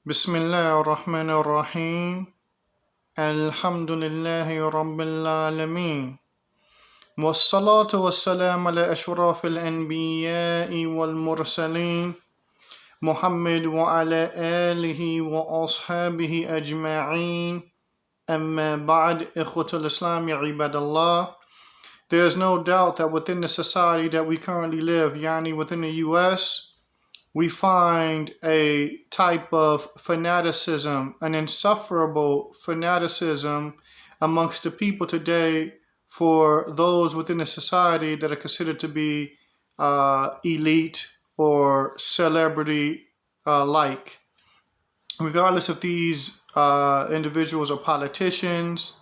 Bismillah ar-Rahman ar-Rahim. Alhamdulillahi Rabbil Alameen. والصلاة والسلام على أشرف الأنبياء والمرسلين محمد وعلى آله وأصحابه أجمعين أما بعد إخوة الإسلام عباد الله. There is no doubt that within the society that we currently live, yani within the US, we find a type of fanaticism, an insufferable fanaticism amongst the people today for those within the society that are considered to be elite or celebrity like. Regardless if these individuals are politicians,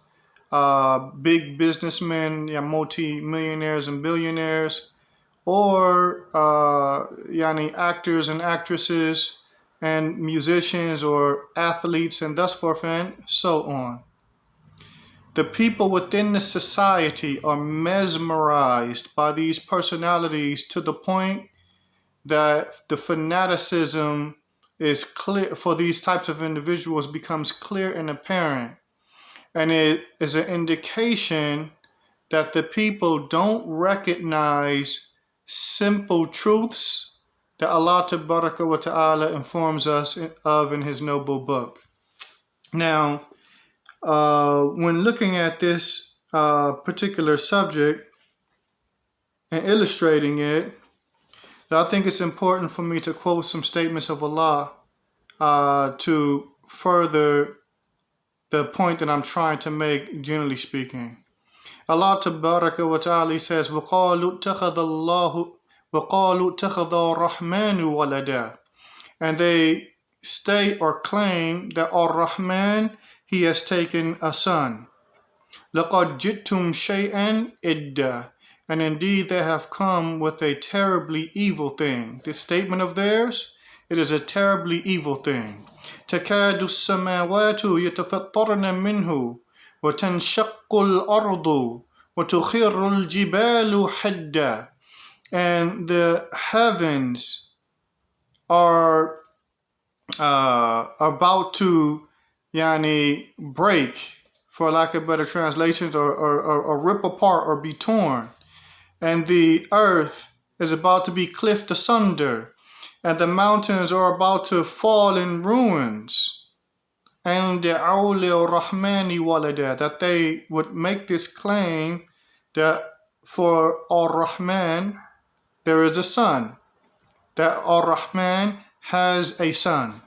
big businessmen, multi-millionaires and billionaires, or actors and actresses and musicians or athletes and thus forth and so on. The people within the society are mesmerized by these personalities to the point that the fanaticism is clear for these types of individuals becomes clear and apparent. And it is an indication that the people don't recognize simple truths that Allah Tabaraka wa Ta'ala informs us of in His noble book. Now, when looking at this particular subject and illustrating it, I think it's important for me to quote some statements of Allah to further the point that I'm trying to make, generally speaking. Allah Tabaraka wa Ta'ala says, وَقَالُوا اتَّخَذَ الرَّحْمَنُ وَلَدًا. And they state or claim that Ar-Rahman, He has taken a son. لَقَدْ جِئْتُمْ شَيْئًا إِدًّا. And indeed they have come with a terribly evil thing. This statement of theirs, it is a terribly evil thing. تَكَادُ السَّمَاوَاتُ يَتَفَطَّرْنَ مِنْهُ وَتَنْشَقُّ الْأَرْضُ وَتُخِرُّ الْجِبَالُ حَدًّا. And the heavens are about to break, for lack of better translations, or rip apart or be torn. And the earth is about to be clipped asunder. And the mountains are about to fall in ruins. And Rahmani walada, that they would make this claim that for Ar-Rahman there is a son, that Ar-Rahman has a son.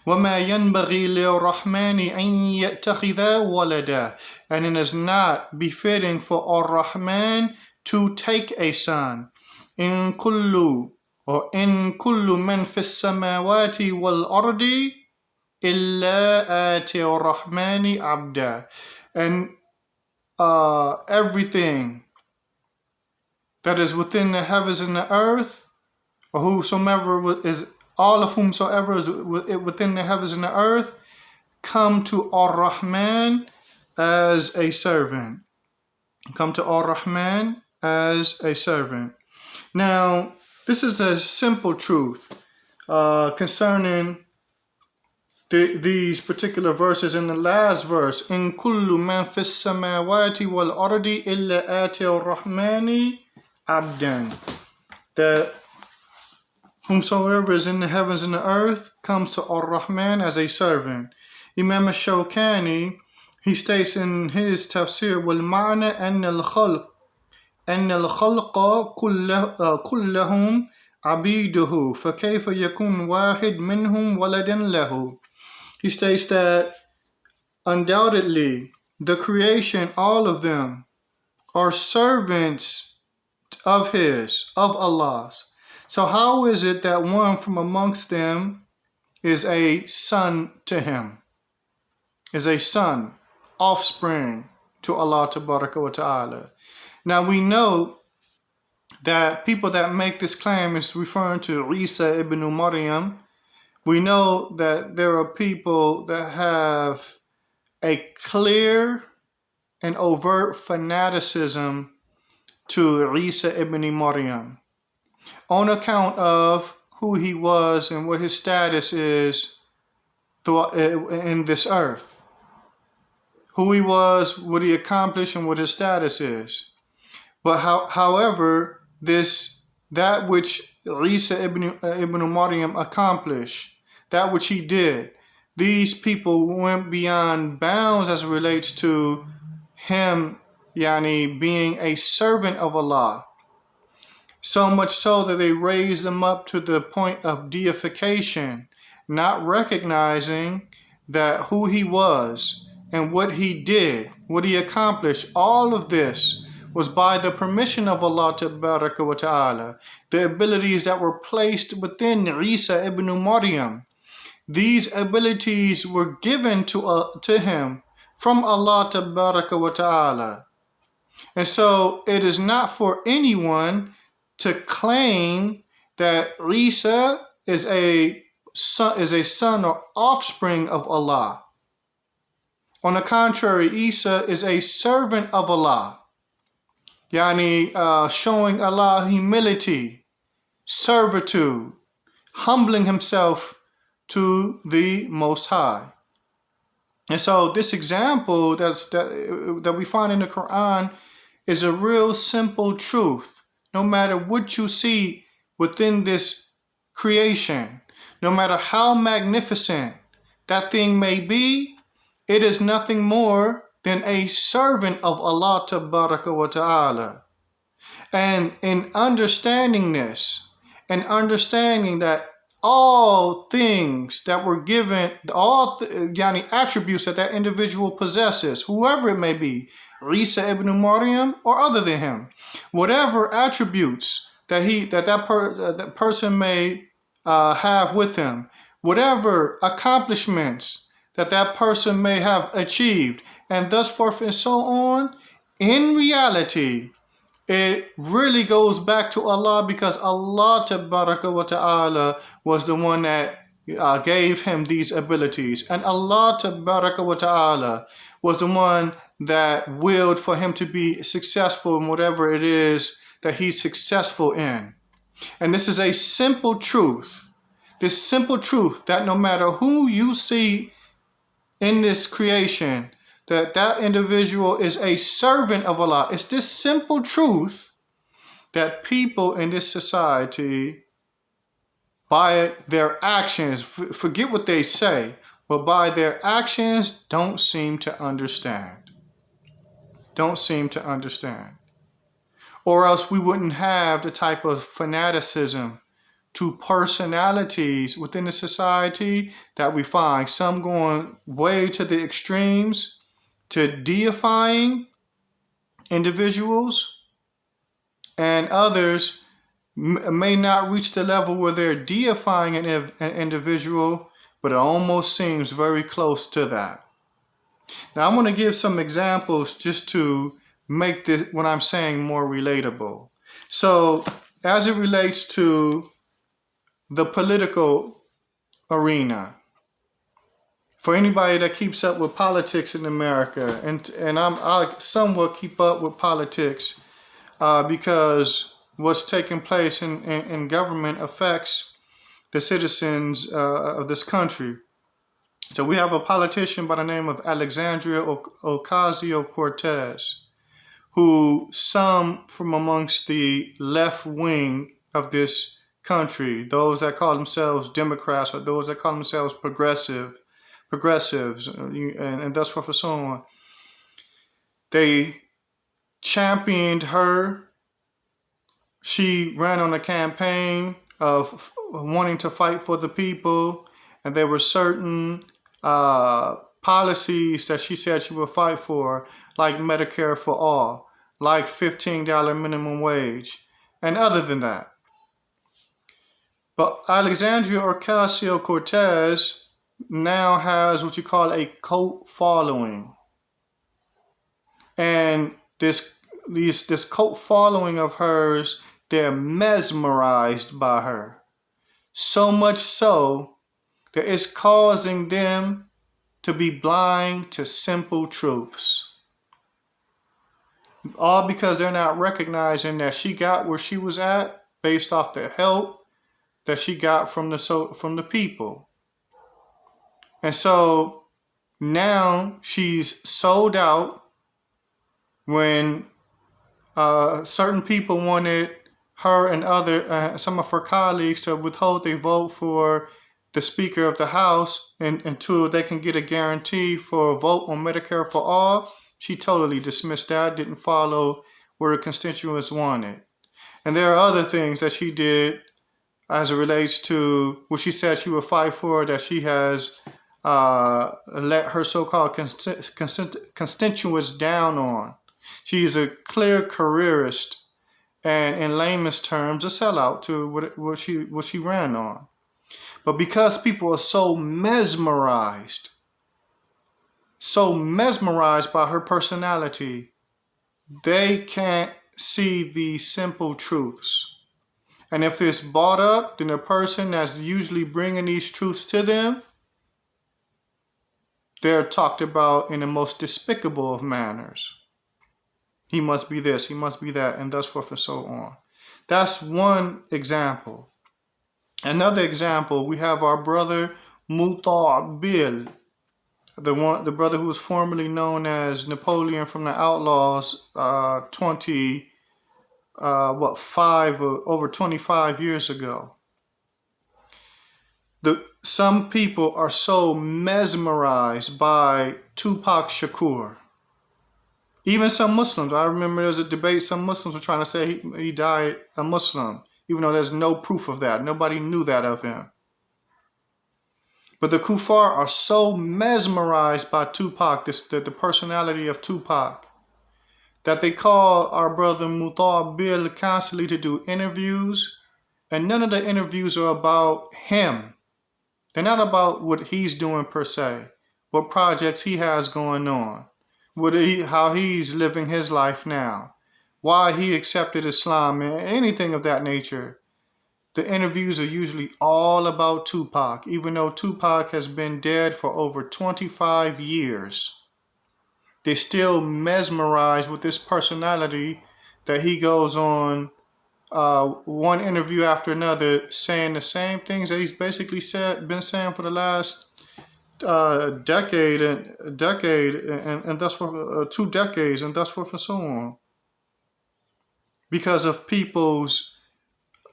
وَمَا يَنْبَغِي لِلرَّحْمَنِ أَنْ يَتَّخِذَ وَلَدًا. And it is not befitting for Ar-Rahman to take a son. إِن كُلُّ مَنْ فِي السَّمَاوَاتِ وَالْأَرْضِ إِلَّا آتِي الرَّحْمَنِ عَبْدًا. And everything that is within the heavens and the earth, or all of whomsoever is within the heavens and the earth, come to Ar-Rahman as a servant. Come to Ar-Rahman as a servant. Now, this is a simple truth concerning these particular verses. In the last verse, in kullu man fis samawati wal ardi illa ati ar-rahmani abdan, that whomsoever is in the heavens and the earth comes to Ar-Rahman as a servant. Imam al-Shawkani, he states in his tafsir, wal ma'na أن الخلق كلهم عبيده فكيف يكون واحد منهم ولدا له. He states that undoubtedly the creation, all of them, are servants of Allah's. So how is it that one from amongst them is a son to Him, is a son, offspring to Allah Tabaraka wa Ta'ala? Now we know that people that make this claim is referring to Isa ibn Maryam. We know that there are people that have a clear and overt fanaticism to Isa ibn Maryam on account of who he was and what his status is in this earth. Who he was, what he accomplished, and what his status is. But however, that which Isa ibn Maryam accomplished, that which he did, these people went beyond bounds as it relates to him, being a servant of Allah. So much so that they raised him up to the point of deification, not recognizing that who he was and what he did, what he accomplished, all of this was by the permission of Allah Tabaraka wa Ta'ala. The abilities that were placed within Isa ibn Maryam, these abilities were given to him from Allah Tabaraka wa Ta'ala. And so it is not for anyone to claim that Isa is a son or offspring of Allah. On the contrary, Isa is a servant of Allah. Showing Allah humility, servitude, humbling himself to the Most High. And so this example that we find in the Quran is a real simple truth. No matter what you see within this creation, no matter how magnificent that thing may be, it is nothing more than a servant of Allah Tabaraka wa Ta'ala. And in understanding this, and understanding that all things that were given, attributes that individual possesses, whoever it may be, Isa ibn Maryam or other than him, whatever attributes that person may have with him, whatever accomplishments that person may have achieved, and thus forth and so on, in reality, it really goes back to Allah, because Allah Tabaraka wa Ta'ala was the one that gave him these abilities. And Allah Tabaraka wa Ta'ala was the one that willed for him to be successful in whatever it is that he's successful in. And this is a simple truth. This simple truth that no matter who you see in this creation, that individual is a servant of Allah. It's this simple truth that people in this society, by their actions, forget what they say, but by their actions, don't seem to understand. Don't seem to understand. Or else we wouldn't have the type of fanaticism to personalities within the society that we find. Some going way to the extremes, to deifying individuals, and others may not reach the level where they're deifying an individual, but it almost seems very close to that. Now I'm going to give some examples just to make this, what I'm saying, more relatable. So as it relates to the political arena, for anybody that keeps up with politics in America, and I somewhat keep up with politics because what's taking place in government affects the citizens of this country. So we have a politician by the name of Alexandria Ocasio-Cortez, who some from amongst the left wing of this country, those that call themselves Democrats or those that call themselves progressives, and thus forth and so on, they championed her. She ran on a campaign of wanting to fight for the people, and there were certain policies that she said she would fight for, like Medicare for all, like $15 minimum wage, and other than that. But Alexandria Ocasio-Cortez now has what you call a cult following. And this cult following of hers, they're mesmerized by her. So much so that it's causing them to be blind to simple truths. All because they're not recognizing that she got where she was at based off the help that she got from the people. And so now she's sold out when certain people wanted her and some of her colleagues to withhold their vote for the Speaker of the House until they can get a guarantee for a vote on Medicare for all. She totally dismissed that, didn't follow what her constituents wanted. And there are other things that she did as it relates to what she said she would fight for, that she has let her so-called constituents down on. She is a clear careerist, and in layman's terms, a sellout to what she ran on. But because people are so mesmerized by her personality, they can't see these simple truths. And if it's brought up, then the person that's usually bringing these truths to them, they're talked about in the most despicable of manners. He must be this, he must be that, and thus forth and so on. That's one example. Another example, we have our brother Mutabil, the brother who was formerly known as Napoleon from the Outlaws, over 25 years ago. Some people are so mesmerized by Tupac Shakur. Even some Muslims. I remember there was a debate, some Muslims were trying to say he died a Muslim, even though there's no proof of that. Nobody knew that of him. But the kuffar are so mesmerized by Tupac, the personality of Tupac, that they call our brother Mutabil constantly to do interviews, and none of the interviews are about him. They're not about what he's doing per se, what projects he has going on, how he's living his life now, why he accepted Islam, and anything of that nature. The interviews are usually all about Tupac, even though Tupac has been dead for over 25 years. They're still mesmerized with this personality that he goes on one interview after another, saying the same things that he's basically been saying for the last decade and thus for 2 decades, and thus forth and so on, because of people's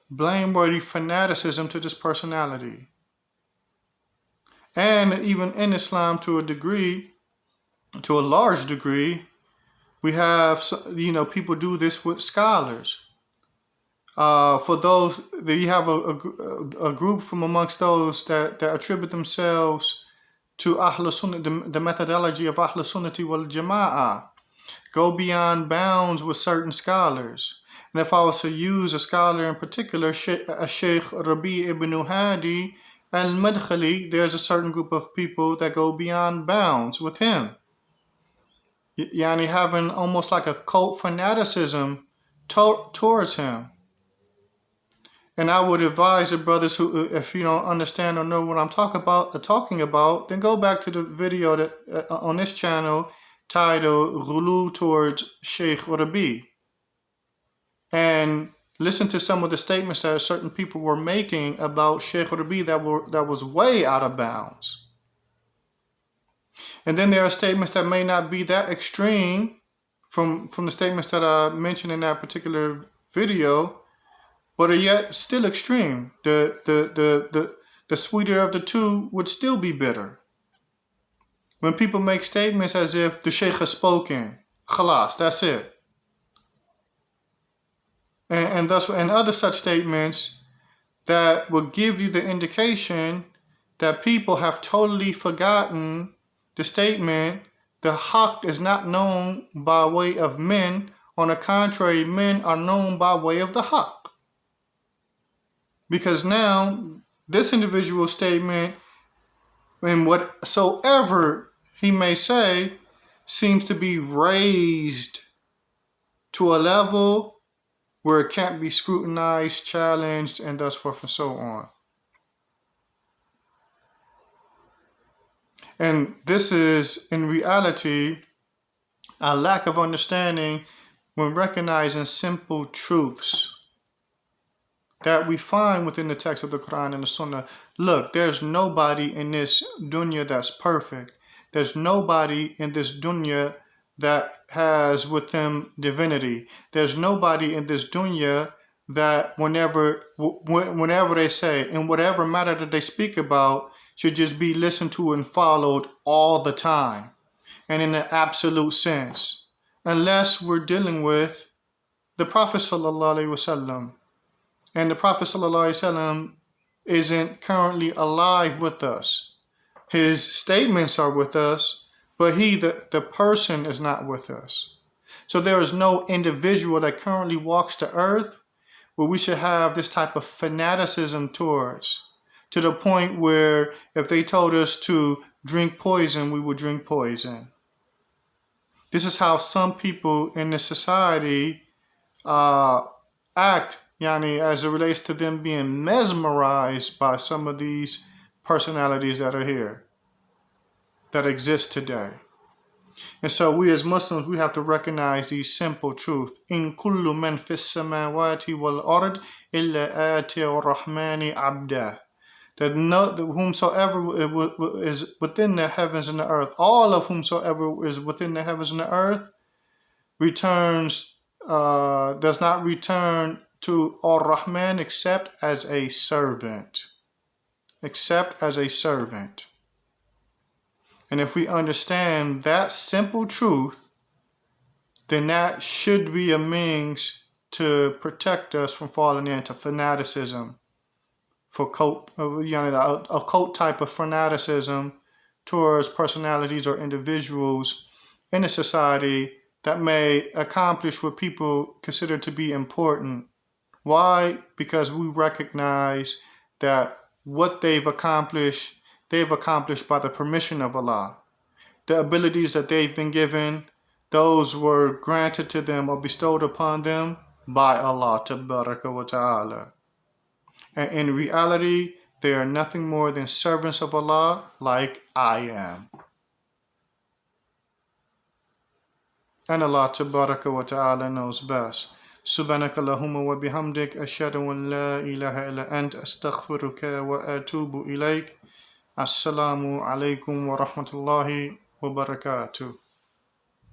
blameworthy fanaticism to this personality. And even in Islam, to a large degree, we have, people do this with scholars. For those, you have a group from amongst those that attribute themselves to Ahl Sunnah, the methodology of Ahl Sunnati wal Jama'ah, go beyond bounds with certain scholars. And if I was to use a scholar in particular, Sheikh Rabi ibn Hadi al-Madkhali, there's a certain group of people that go beyond bounds with him. Yani having almost like a cult fanaticism towards him. And I would advise the brothers who, if you don't understand or know what I'm talking about, then go back to the video that on this channel titled Ghulu towards Sheikh Rabi, and listen to some of the statements that certain people were making about Sheikh Rabi that was way out of bounds. And then there are statements that may not be that extreme from the statements that I mentioned in that particular video, but are yet still extreme. The sweeter of the two would still be bitter. When people make statements as if the Sheikh has spoken, khalas, that's it. And other such statements that will give you the indication that people have totally forgotten the statement, the haqq is not known by way of men. On the contrary, men are known by way of the haqq. Because now, this individual's statement, and whatsoever he may say, seems to be raised to a level where it can't be scrutinized, challenged, and thus forth and so on. And this is, in reality, a lack of understanding when recognizing simple truths. that we find within the text of the Quran and the Sunnah. Look, there's nobody in this dunya that's perfect. There's nobody in this dunya that has with them divinity. There's nobody in this dunya that whenever they say, in whatever matter that they speak about, should just be listened to and followed all the time and in an absolute sense, unless we're dealing with the Prophet sallallahu alaihi wasallam. And the Prophet ﷺ isn't currently alive with us. His statements are with us, but the person, is not with us. So there is no individual that currently walks the earth where we should have this type of fanaticism towards, to the point where if they told us to drink poison, we would drink poison. This is how some people in the society act, as it relates to them being mesmerized by some of these personalities that are here, that exist today. And so we as Muslims, we have to recognize these simple truths. In kullu man fis samawati wal ard illa ati ar-rahmani abda. That whomsoever is within the heavens and the earth, all of whomsoever is within the heavens and the earth, does not return to Ar-Rahman except as a servant. Except as a servant. And if we understand that simple truth, then that should be a means to protect us from falling into fanaticism, for a cult type of fanaticism towards personalities or individuals in a society that may accomplish what people consider to be important. Why? Because we recognize that what they've accomplished by the permission of Allah. The abilities that they've been given, those were granted to them or bestowed upon them by Allah Tabaraka wa Ta'ala. And in reality, they are nothing more than servants of Allah like I am. And Allah Tabaraka wa Ta'ala knows best. سبحانك اللهم وبحمدك أشهد أن لا إله إلا أنت أستغفرك وأتوب إليك. السلام عليكم ورحمة الله وبركاته.